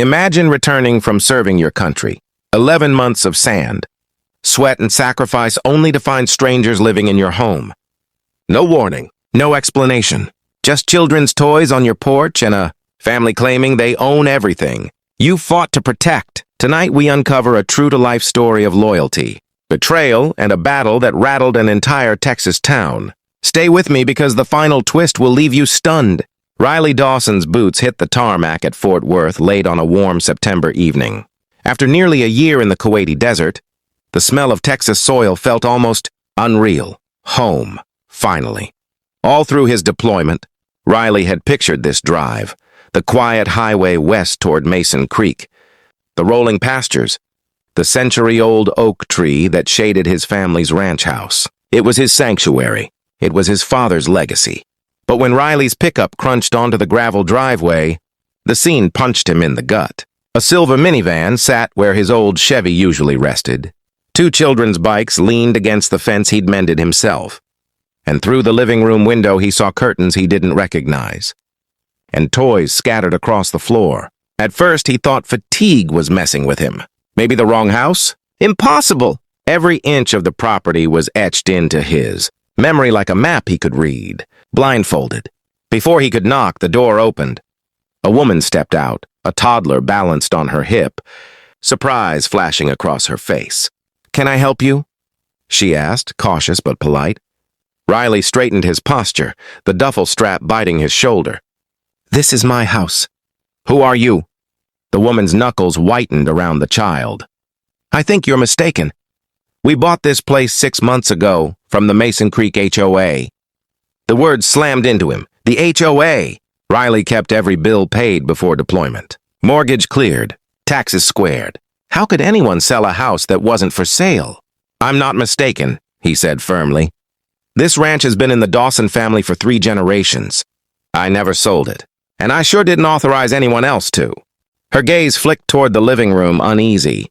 Imagine returning from serving your country. 11 months of sand, sweat and sacrifice only to find strangers living in your home. No warning, no explanation. Just children's toys on your porch and a family claiming they own everything you fought to protect. Tonight we uncover a true-to-life story of loyalty, betrayal, and a battle that rattled an entire Texas town. Stay with me because the final twist will leave you stunned. Riley Dawson's boots hit the tarmac at Fort Worth late on a warm September evening. After nearly a year in the Kuwaiti desert, the smell of Texas soil felt almost unreal. Home, finally. All through his deployment, Riley had pictured this drive, the quiet highway west toward Mason Creek, the rolling pastures, the century-old oak tree that shaded his family's ranch house. It was his sanctuary. It was his father's legacy. But when Riley's pickup crunched onto the gravel driveway, the scene punched him in the gut. A silver minivan sat where his old Chevy usually rested. Two children's bikes leaned against the fence he'd mended himself. And through the living room window he saw curtains he didn't recognize, and toys scattered across the floor. At first he thought fatigue was messing with him. Maybe the wrong house? Impossible! Every inch of the property was etched into his memory like a map he could read. Blindfolded. Before he could knock, the door opened. A woman stepped out, a toddler balanced on her hip, surprise flashing across her face. "Can I help you?" she asked, cautious but polite. Riley straightened his posture, the duffel strap biting his shoulder. "This is my house." "Who are you?" The woman's knuckles whitened around the child. "I think you're mistaken. We bought this place 6 months ago from the Mason Creek HOA. The words slammed into him. The HOA! Riley kept every bill paid before deployment. Mortgage cleared. Taxes squared. How could anyone sell a house that wasn't for sale? "I'm not mistaken," he said firmly. "This ranch has been in the Dawson family for 3 generations. I never sold it. And I sure didn't authorize anyone else to." Her gaze flicked toward the living room, uneasy.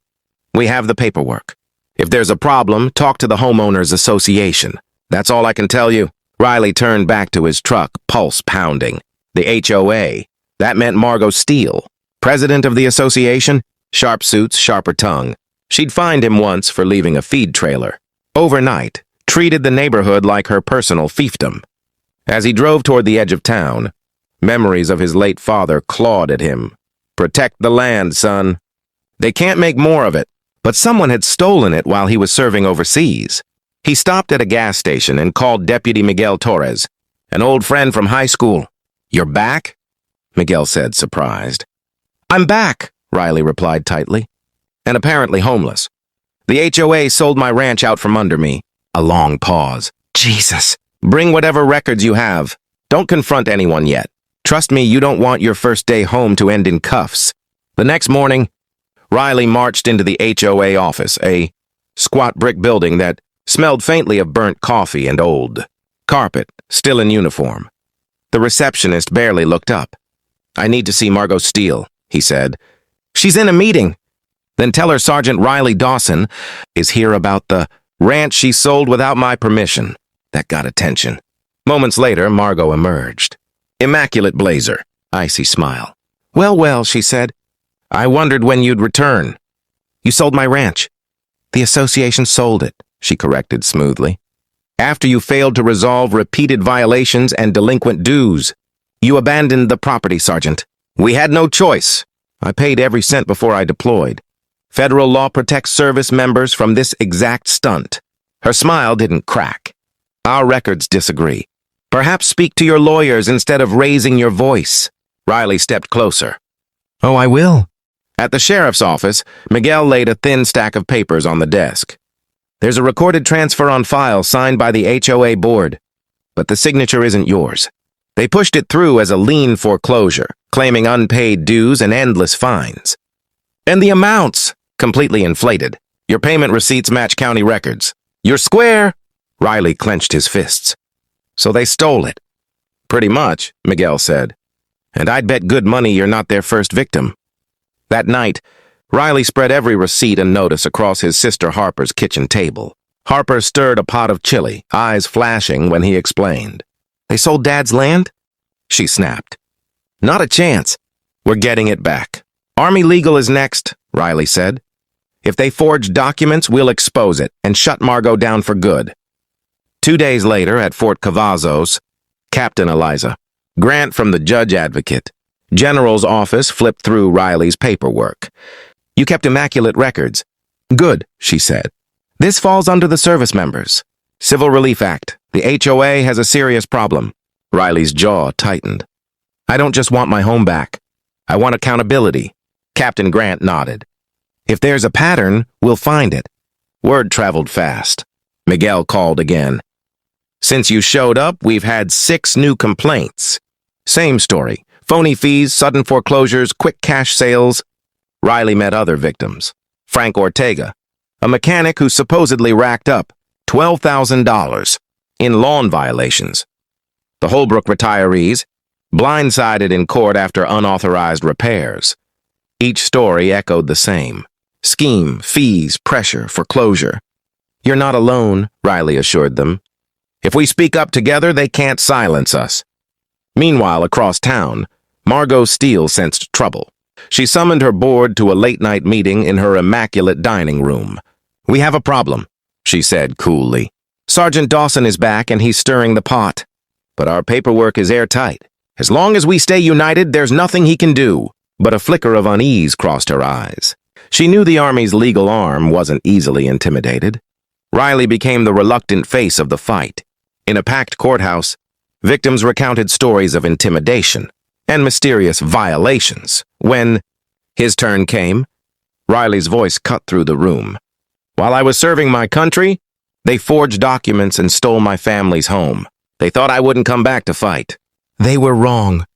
"We have the paperwork. If there's a problem, talk to the homeowners association. That's all I can tell you." Riley turned back to his truck, pulse pounding. The HOA. That meant Margot Steele. President of the association? Sharp suits, sharper tongue. She'd fined him once for leaving a feed trailer. Overnight, treated the neighborhood like her personal fiefdom. As he drove toward the edge of town, memories of his late father clawed at him. "Protect the land, son. They can't make more of it." But someone had stolen it while he was serving overseas. He stopped at a gas station and called Deputy Miguel Torres, an old friend from high school. "You're back?" Miguel said, surprised. "I'm back," Riley replied tightly, and apparently homeless. "The HOA sold my ranch out from under me." A long pause. "Jesus. Bring whatever records you have. Don't confront anyone yet. Trust me, you don't want your first day home to end in cuffs." The next morning, Riley marched into the HOA office, a squat brick building that smelled faintly of burnt coffee and old carpet, still in uniform. The receptionist barely looked up. "I need to see Margot Steele," he said. "She's in a meeting." "Then tell her Sergeant Riley Dawson is here about the ranch she sold without my permission." That got attention. Moments later, Margot emerged. Immaculate blazer, icy smile. "Well, well," she said. "I wondered when you'd return." "You sold my ranch." "The association sold it," she corrected smoothly. "After you failed to resolve repeated violations and delinquent dues. You abandoned the property, Sergeant." "We had no choice. I paid every cent before I deployed. Federal law protects service members from this exact stunt." Her smile didn't crack. "Our records disagree. Perhaps speak to your lawyers instead of raising your voice." Riley stepped closer. "Oh, I will." At the sheriff's office, Miguel laid a thin stack of papers on the desk. "There's a recorded transfer on file signed by the HOA board, but the signature isn't yours. They pushed it through as a lien foreclosure, claiming unpaid dues and endless fines. And the amounts, completely inflated. Your payment receipts match county records. You're square." Riley clenched his fists. "So they stole it." "Pretty much," Miguel said. "And I'd bet good money you're not their first victim." That night, Riley spread every receipt and notice across his sister Harper's kitchen table. Harper stirred a pot of chili, eyes flashing when he explained. "They sold Dad's land?" She snapped. "Not a chance. We're getting it back." Army legal is next, Riley said. If they forge documents, we'll expose it and shut Margot down for good. 2 days later, at Fort Cavazos, Captain Eliza, Grant from the judge advocate, General's office flipped through Riley's paperwork. You kept immaculate records. Good, she said. This falls under the Service Members. Civil Relief Act. The HOA has a serious problem. Riley's jaw tightened. I don't just want my home back. I want accountability. Captain Grant nodded. If there's a pattern, we'll find it. Word traveled fast. Miguel called again. Since you showed up, we've had 6 new complaints. Same story. Phony fees, sudden foreclosures, quick cash sales. Riley met other victims. Frank Ortega, a mechanic who supposedly racked up $12,000 in lawn violations. The Holbrook retirees, blindsided in court after unauthorized repairs. Each story echoed the same. Scheme, fees, pressure, foreclosure. You're not alone, Riley assured them. If we speak up together, they can't silence us. Meanwhile, across town, Margot Steele sensed trouble. She summoned her board to a late-night meeting in her immaculate dining room. We have a problem, she said coolly. Sergeant Dawson is back and he's stirring the pot. But our paperwork is airtight. As long as we stay united, there's nothing he can do. But a flicker of unease crossed her eyes. She knew the Army's legal arm wasn't easily intimidated. Riley became the reluctant face of the fight. In a packed courthouse, victims recounted stories of intimidation and mysterious violations. When his turn came, Riley's voice cut through the room. While I was serving my country, they forged documents and stole my family's home. They thought I wouldn't come back to fight. They were wrong.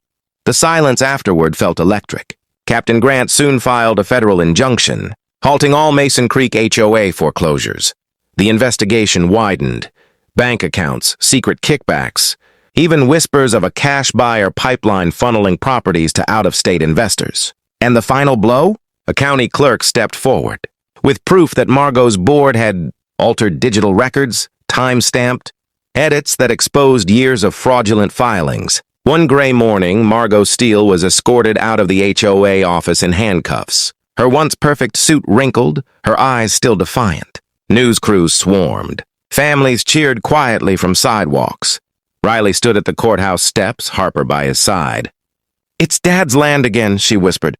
The silence afterward felt electric. Captain Grant soon filed a federal injunction, halting all Mason Creek HOA foreclosures. The investigation widened. Bank accounts, secret kickbacks, even whispers of a cash buyer pipeline funneling properties to out-of-state investors. And the final blow? A county clerk stepped forward, with proof that Margot's board had altered digital records, time-stamped, edits that exposed years of fraudulent filings. One gray morning, Margot Steele was escorted out of the HOA office in handcuffs, her once perfect suit wrinkled, her eyes still defiant. News crews swarmed. Families cheered quietly from sidewalks. Riley stood at the courthouse steps, Harper by his side. It's Dad's land again, she whispered.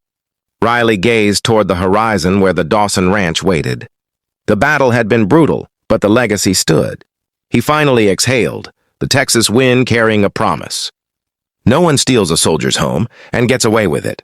Riley gazed toward the horizon where the Dawson Ranch waited. The battle had been brutal, but the legacy stood. He finally exhaled, the Texas wind carrying a promise. No one steals a soldier's home and gets away with it.